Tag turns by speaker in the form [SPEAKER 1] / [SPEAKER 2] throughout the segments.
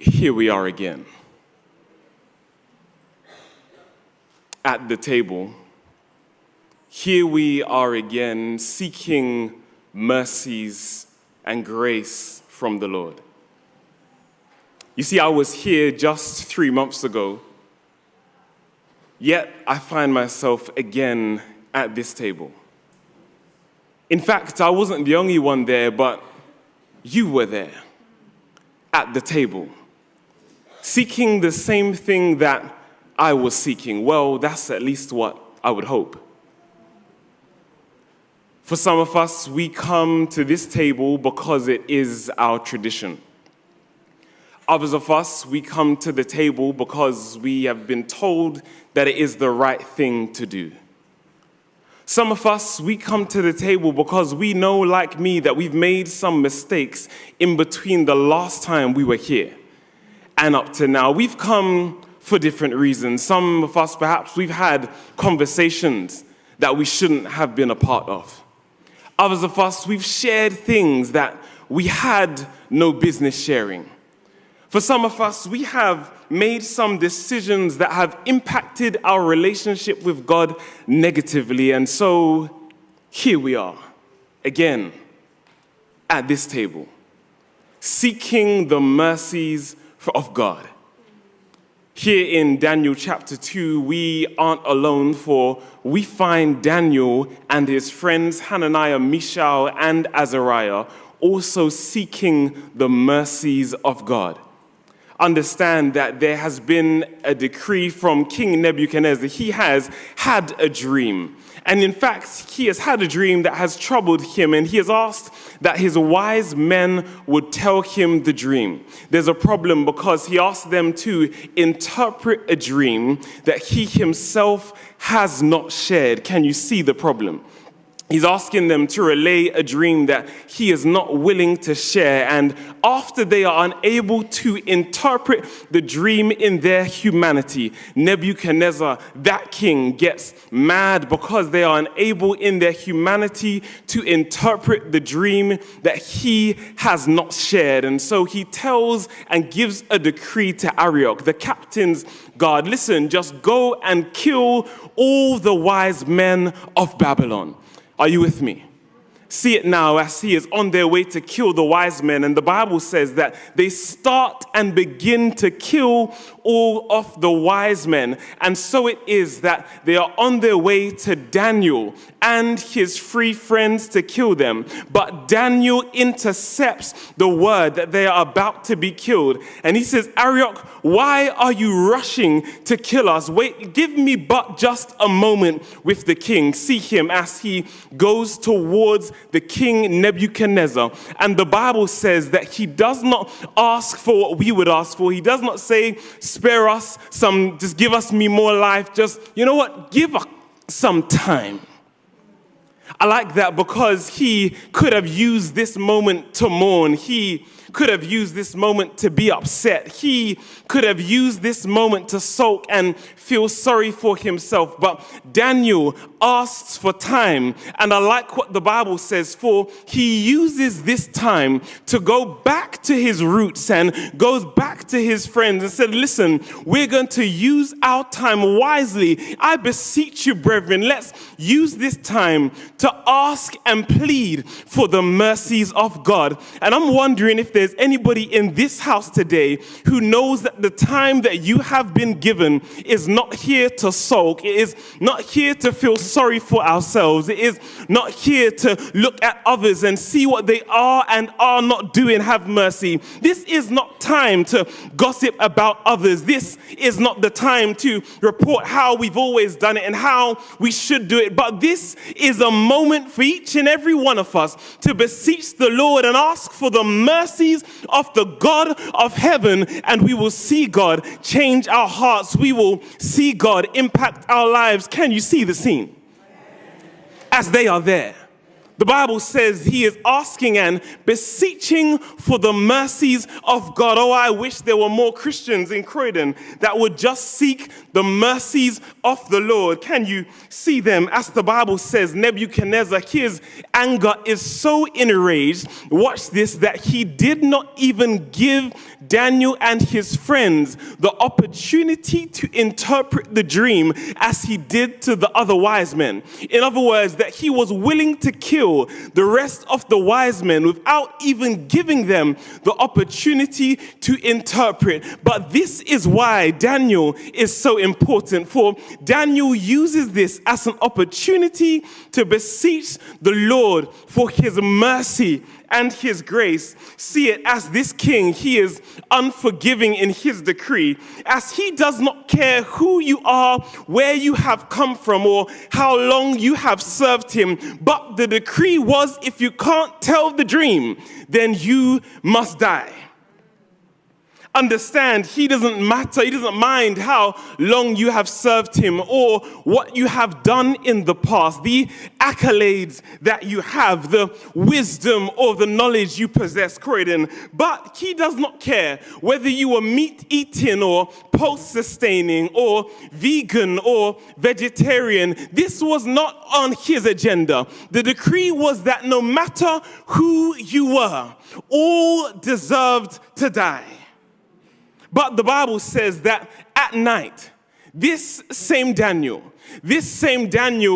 [SPEAKER 1] Here we are again at the table. Here we are again seeking mercies and grace from the Lord. You see, I was here just 3 months ago, yet I find myself again at this table. In fact, I wasn't the only one there, but you were there at the table, seeking the same thing that I was seeking. Well, that's at least what I would hope. For some of us, we come to this table because it is our tradition. Others of us, we come to the table because we have been told that it is the right thing to do. Some of us, we come to the table because we know, like me, that we've made some mistakes in between the last time we were here and up to now. We've come for different reasons. Some of us, perhaps, we've had conversations that we shouldn't have been a part of. Others of us, we've shared things that we had no business sharing. For some of us, we have made some decisions that have impacted our relationship with God negatively. And so here we are, again, at this table, seeking the mercies of God. Here in Daniel chapter 2, we aren't alone, for we find Daniel and his friends Hananiah, Mishael, and Azariah also seeking the mercies of God. Understand that there has been a decree from King Nebuchadnezzar. He has had a dream. And in fact, he has had a dream that has troubled him, and he has asked that his wise men would tell him the dream. There's a problem because he asked them to interpret a dream that he himself has not shared. Can you see the problem? He's asking them to relay a dream that he is not willing to share. And after they are unable to interpret the dream in their humanity, Nebuchadnezzar, that king, gets mad because they are unable in their humanity to interpret the dream that he has not shared. And so he tells and gives a decree to Arioch, the captain's guard. Listen, just go and kill all the wise men of Babylon. Are you with me? See it now as he is on their way to kill the wise men. And the Bible says that they start and begin to kill all of the wise men. And so it is that they are on their way to Daniel and his three friends to kill them. But Daniel intercepts the word that they are about to be killed. And he says, Arioch, why are you rushing to kill us? Wait, give me but just a moment with the king. See him as he goes towards the king Nebuchadnezzar. And the Bible says that he does not ask for what we would ask for. He does not say, spare us some, just give us me more life. Just, you know what, give us some time. I like that because he could have used this moment to mourn. He could have used this moment to be upset. He could have used this moment to sulk and feel sorry for himself. But Daniel asks for time. And I like what the Bible says, for he uses this time to go back to his roots and goes back to his friends and said, listen, we're going to use our time wisely. I beseech you, brethren, let's use this time to ask and plead for the mercies of God. And I'm wondering if there's anybody in this house today who knows that the time that you have been given is not here to sulk. It is not here to feel sorry for ourselves. It is not here to look at others and see what they are and are not doing. Have mercy. This is not time to gossip about others. This is not the time to report how we've always done it and how we should do it. But this is a moment for each and every one of us to beseech the Lord and ask for the mercies of the God of heaven, and we will see God change our hearts. We will see God impact our lives. Can you see the scene? As they are there, the Bible says he is asking and beseeching for the mercies of God. Oh, I wish there were more Christians in Croydon that would just seek the mercies of the Lord. Can you see them? As the Bible says, Nebuchadnezzar, his anger is so enraged, watch this, that he did not even give Daniel and his friends the opportunity to interpret the dream as he did to the other wise men. In other words, that he was willing to kill the rest of the wise men without even giving them the opportunity to interpret. But this is why Daniel is so important, for Daniel uses this as an opportunity to beseech the Lord for his mercy and his grace. See it as this king, he is unforgiving in his decree, as he does not care who you are, where you have come from, or how long you have served him. But the decree was, if you can't tell the dream, then you must die. Understand, he doesn't mind how long you have served him or what you have done in the past, the accolades that you have, the wisdom or the knowledge you possess, Croydon. But he does not care whether you were meat-eating or post-sustaining or vegan or vegetarian. This was not on his agenda. The decree was that no matter who you were, all deserved to die. But the Bible says that at night, this same Daniel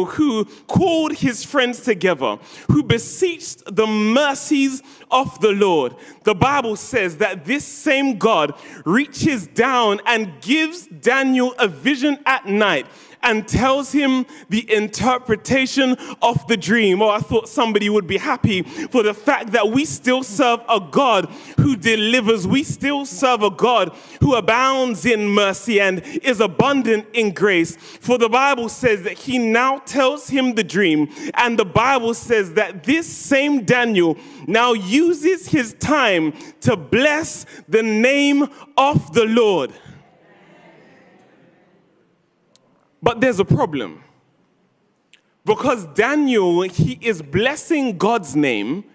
[SPEAKER 1] who called his friends together, who beseeched the mercies of the Lord, the Bible says that this same God reaches down and gives Daniel a vision at night and tells him the interpretation of the dream. Oh, I thought somebody would be happy for the fact that we still serve a God who delivers. We still serve a God who abounds in mercy and is abundant in grace. For the Bible says that he now tells him the dream, and the Bible says that this same Daniel now uses his time to bless the name of the Lord. But there's a problem, because Daniel, he is blessing God's name,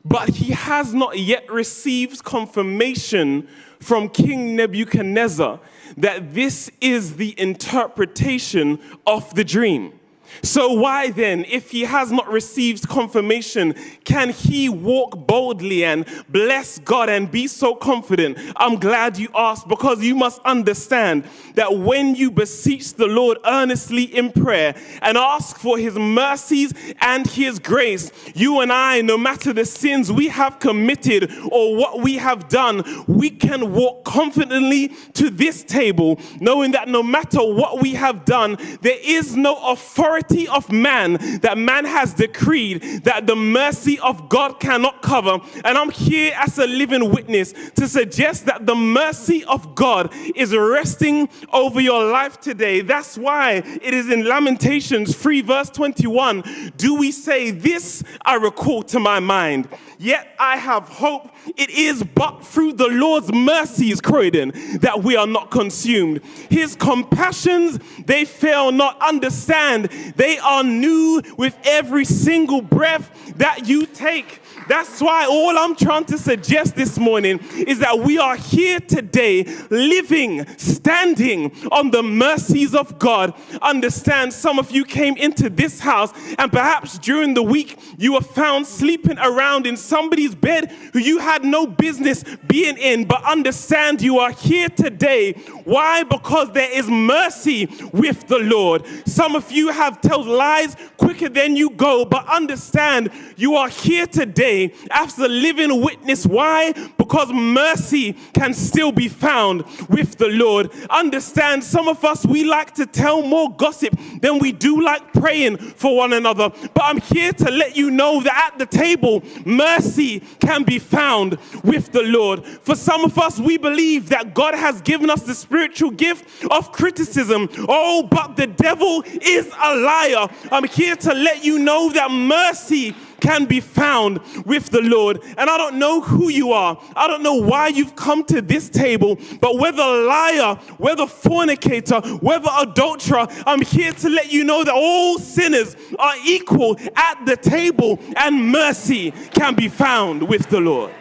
[SPEAKER 1] but he has not yet received confirmation from King Nebuchadnezzar that this is the interpretation of the dream. So why then, if he has not received confirmation, can he walk boldly and bless God and be so confident? I'm glad you asked, because you must understand that when you beseech the Lord earnestly in prayer and ask for his mercies and his grace, you and I, no matter the sins we have committed or what we have done, we can walk confidently to this table, knowing that no matter what we have done, there is no authority of man that man has decreed that the mercy of God cannot cover. And I'm here as a living witness to suggest that the mercy of God is resting over your life today. That's why it is in Lamentations 3 verse 21, do we say, this I recall to my mind, yet I have hope. It is but through the Lord's mercies, Croydon, that we are not consumed. His compassions, they fail not. Understand, they are new with every single breath that you take. That's why all I'm trying to suggest this morning is that we are here today, living, standing on the mercies of God. Understand, some of you came into this house and perhaps during the week you were found sleeping around in somebody's bed who you had no business being in. But understand, you are here today. Why? Because there is mercy with the Lord. Some of you have told lies quicker than you go, but understand, you are here today as a living witness. Why? Because mercy can still be found with the Lord. Understand, some of us, we like to tell more gossip than we do like praying for one another. But I'm here to let you know that at the table, mercy can be found with the Lord. For some of us, we believe that God has given us the spiritual gift of criticism. Oh, but the devil is a liar. I'm here to let you know that mercy can be found with the Lord. And I don't know who you are. I don't know why you've come to this table, but whether liar, whether fornicator, whether adulterer, I'm here to let you know that all sinners are equal at the table and mercy can be found with the Lord.